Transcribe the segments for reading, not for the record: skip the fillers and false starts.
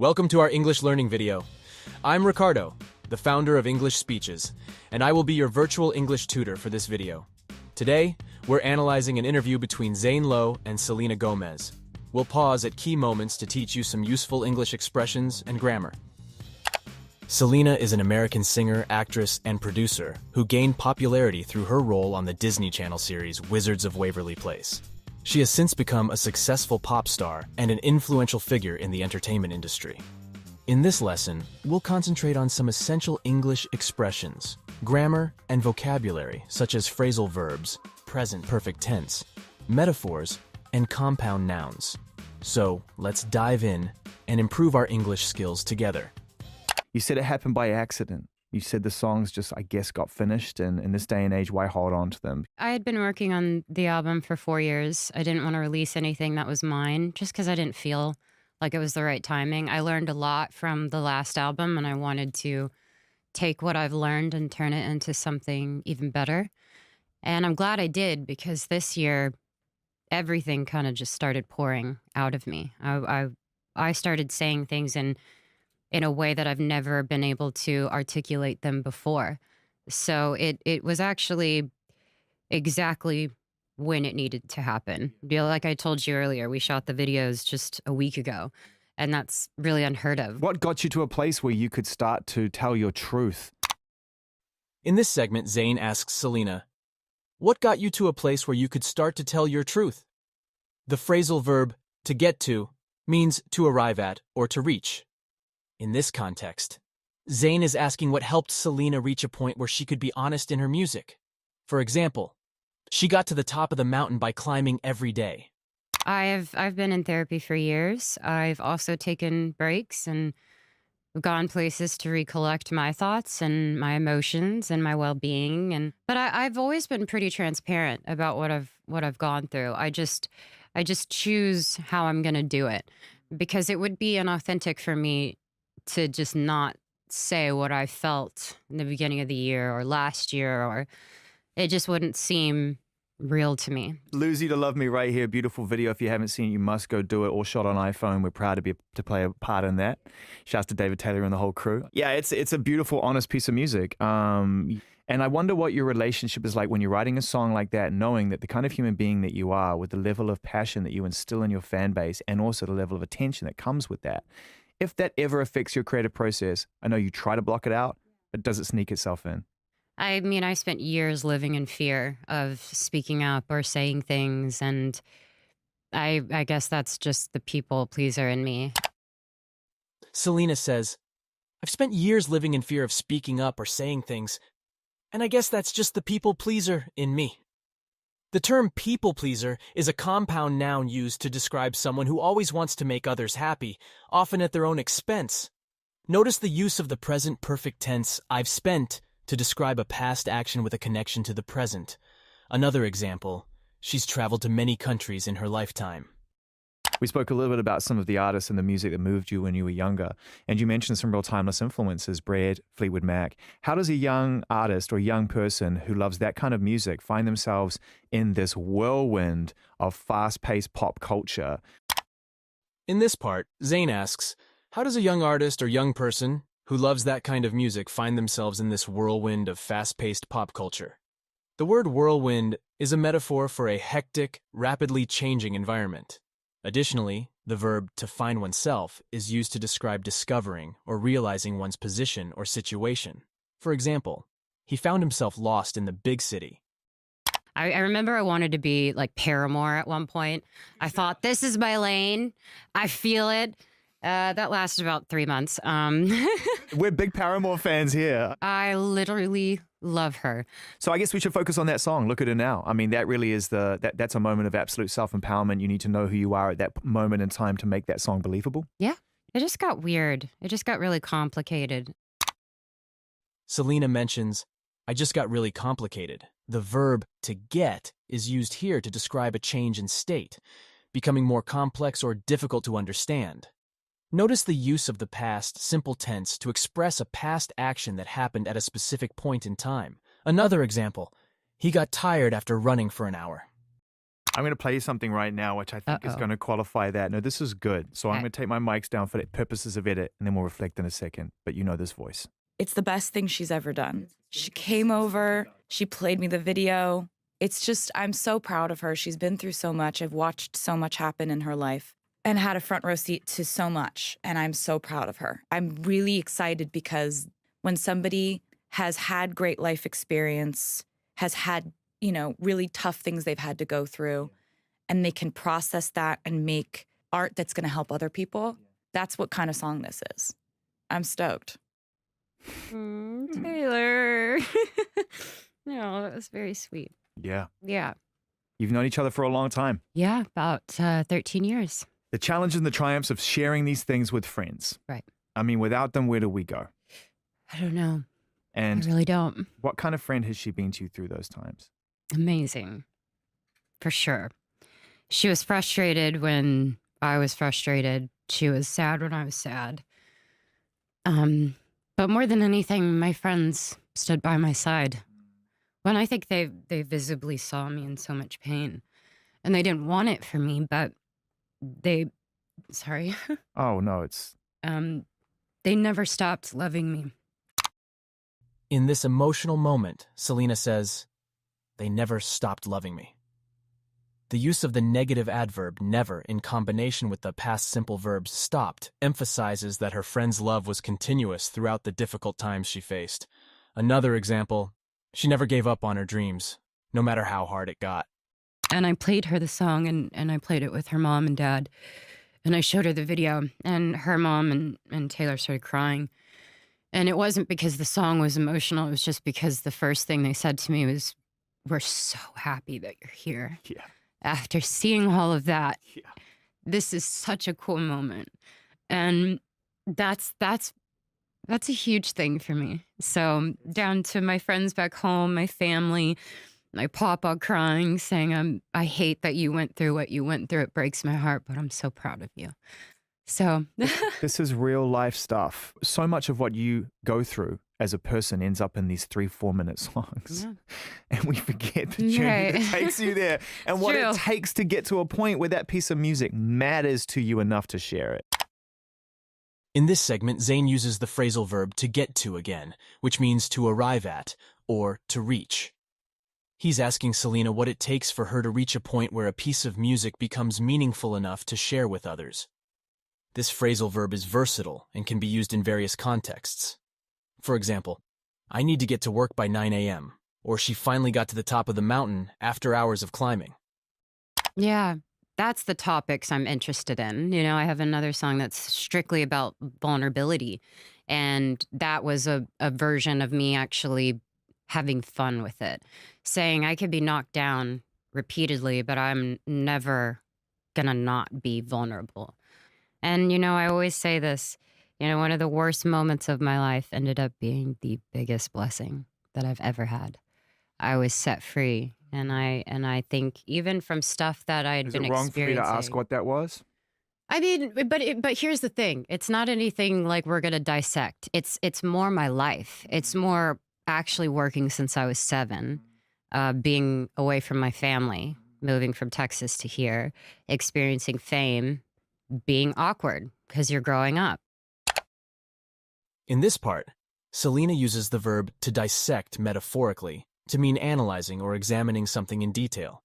Welcome to our English learning video. I'm Ricardo, the founder of English Speeches, and I will be your virtual English tutor for this video. Today, we're analyzing an interview between Zane Lowe and Selena Gomez. We'll pause at key moments to teach you some useful English expressions and grammar. Selena is an American singer, actress, and producer who gained popularity through her role on the Disney Channel series Wizards of Waverly Place. She has since become a successful pop star and an influential figure in the entertainment industry. In this lesson, we'll concentrate on some essential English expressions, grammar, and vocabulary such as phrasal verbs, present perfect tense, metaphors, and compound nouns. So, let's dive in and improve our English skills together. You said it happened by accident. You said the songs just, I guess, got finished, and in this day and age, why hold on to them? I had been working on the album for 4 years. I didn't want to release anything that was mine just because I didn't feel like it was the right timing. I learned a lot from the last album, and I wanted to take what I've learned and turn it into something even better. And I'm glad I did, because this year, everything kind of just started pouring out of me. I started saying things in a way that I've never been able to articulate them before. So it was actually exactly when it needed to happen. Like I told you earlier, we shot the videos just a week ago, and that's really unheard of. What got you to a place where you could start to tell your truth? In this segment, Zane asks Selena, what got you to a place where you could start to tell your truth? The phrasal verb to get to means to arrive at or to reach. In this context, Zane is asking what helped Selena reach a point where she could be honest in her music. For example, she got to the top of the mountain by climbing every day. I've been in therapy for years. I've also taken breaks and gone places to recollect my thoughts and my emotions and my well-being. But I've always been pretty transparent about what I've gone through. I just choose how I'm going to do it, because it would be inauthentic for me to just not say what I felt in the beginning of the year or last year, or it just wouldn't seem real to me. Lose You to Love Me right here. Beautiful video. If you haven't seen it, you must go do it. All shot on iPhone. We're proud to play a part in that. Shouts to David Taylor and the whole crew. Yeah, it's a beautiful, honest piece of music. And I wonder what your relationship is like when you're writing a song like that, knowing that the kind of human being that you are, with the level of passion that you instill in your fan base, and also the level of attention that comes with that. If that ever affects your creative process, I know you try to block it out, but does it sneak itself in? I mean, I spent years living in fear of speaking up or saying things, and I guess that's just the people pleaser in me. Selena says, I've spent years living in fear of speaking up or saying things, and I guess that's just the people pleaser in me. The term people pleaser is a compound noun used to describe someone who always wants to make others happy, often at their own expense. Notice the use of the present perfect tense, I've spent, to describe a past action with a connection to the present. Another example, she's traveled to many countries in her lifetime. We spoke a little bit about some of the artists and the music that moved you when you were younger, and you mentioned some real timeless influences, Brad, Fleetwood Mac. How does a young artist or young person who loves that kind of music find themselves in this whirlwind of fast-paced pop culture? In this part, Zane asks, how does a young artist or young person who loves that kind of music find themselves in this whirlwind of fast-paced pop culture? The word whirlwind is a metaphor for a hectic, rapidly changing environment. Additionally, the verb to find oneself is used to describe discovering or realizing one's position or situation. For example, he found himself lost in the big city. I remember I wanted to be like Paramore at one point. I thought, this is my lane. I feel it. That lasted about 3 months. We're big Paramore fans here. I literally love her. So I guess we should focus on that song, Look at Her Now. I mean, that really is that's a moment of absolute self-empowerment. You need to know who you are at that moment in time to make that song believable. Yeah, it just got weird. It just got really complicated. Selena mentions, I just got really complicated. The verb to get is used here to describe a change in state, becoming more complex or difficult to understand. Notice the use of the past simple tense to express a past action that happened at a specific point in time. Another example, he got tired after running for an hour. I'm going to play you something right now, which I think is going to qualify that. No, this is good. So I'm going to take my mics down for the purposes of edit, and then we'll reflect in a second. But you know this voice. It's the best thing she's ever done. She came over, she played me the video. It's just, I'm so proud of her. She's been through so much. I've watched so much happen in her life and had a front row seat to so much. And I'm so proud of her. I'm really excited because when somebody has had great life experience, has had, you know, really tough things they've had to go through, and they can process that and make art that's going to help other people, that's what kind of song this is. I'm stoked. Taylor. No, that was very sweet. Yeah. Yeah. You've known each other for a long time. Yeah, about 13 years. The challenge and the triumphs of sharing these things with friends. Right. I mean, without them, where do we go? I don't know. And I really don't. what kind of friend has she been to you through those times? Amazing. For sure. She was frustrated when I was frustrated. She was sad when I was sad. But more than anything, my friends stood by my side. When I think they visibly saw me in so much pain. And they didn't want it for me, but sorry. Oh, no, it's... They never stopped loving me. In this emotional moment, Selena says, "They never stopped loving me." The use of the negative adverb never in combination with the past simple verb stopped emphasizes that her friend's love was continuous throughout the difficult times she faced. Another example, she never gave up on her dreams, no matter how hard it got. And I played her the song, and I played it with her mom and dad. And I showed her the video, and her mom and Taylor started crying. And it wasn't because the song was emotional. It was just because the first thing they said to me was, "We're so happy that you're here." Yeah. After seeing all of that, Yeah. this is such a cool moment. And that's a huge thing for me. So down to my friends back home, my family, my papa crying, saying, I hate that you went through what you went through. It breaks my heart, but I'm so proud of you. So This is real life stuff. So much of what you go through as a person ends up in these 3-4 minute songs. Yeah. And we forget the journey that takes you there and It's what true. it takes to get to a point where that piece of music matters to you enough to share it. In this segment, Zayn uses the phrasal verb to get to again, which means to arrive at or to reach. He's asking Selena what it takes for her to reach a point where a piece of music becomes meaningful enough to share with others. This phrasal verb is versatile and can be used in various contexts. For example, "I need to get to work by 9 a.m., or "she finally got to the top of the mountain after hours of climbing." yeah, that's the topics I'm interested in. You know, I have another song that's strictly about vulnerability. And that was a version of me actually having fun with it, saying I could be knocked down repeatedly, but I'm never gonna not be vulnerable. And, you know, I always say this, you know, one of the worst moments of my life ended up being the biggest blessing that I've ever had. I was set free. And I think even from stuff that I'd Is been it wrong for me to ask experiencing. what that was? I mean, but here's the thing. It's not anything like we're going to dissect. It's more my life. It's more actually working since I was 7, being away from my family, moving from Texas to here, experiencing fame, being awkward because you're growing up. In this part, Selena uses the verb to dissect metaphorically to mean analyzing or examining something in detail.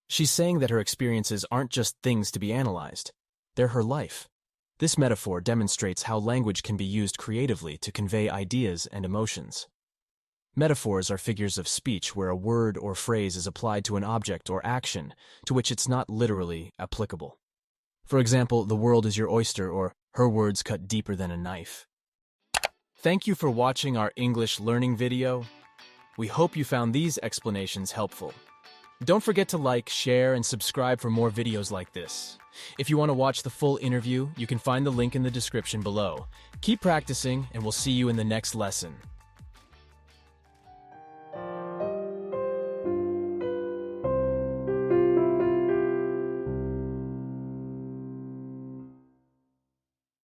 She's saying that her experiences aren't just things to be analyzed. They're her life. This metaphor demonstrates how language can be used creatively to convey ideas and emotions. Metaphors are figures of speech where a word or phrase is applied to an object or action to which it's not literally applicable. For example, "the world is your oyster," or "her words cut deeper than a knife." Thank you for watching our English learning video. We hope you found these explanations helpful. Don't forget to like, share, and subscribe for more videos like this. If you want to watch the full interview, you can find the link in the description below. Keep practicing, and we'll see you in the next lesson.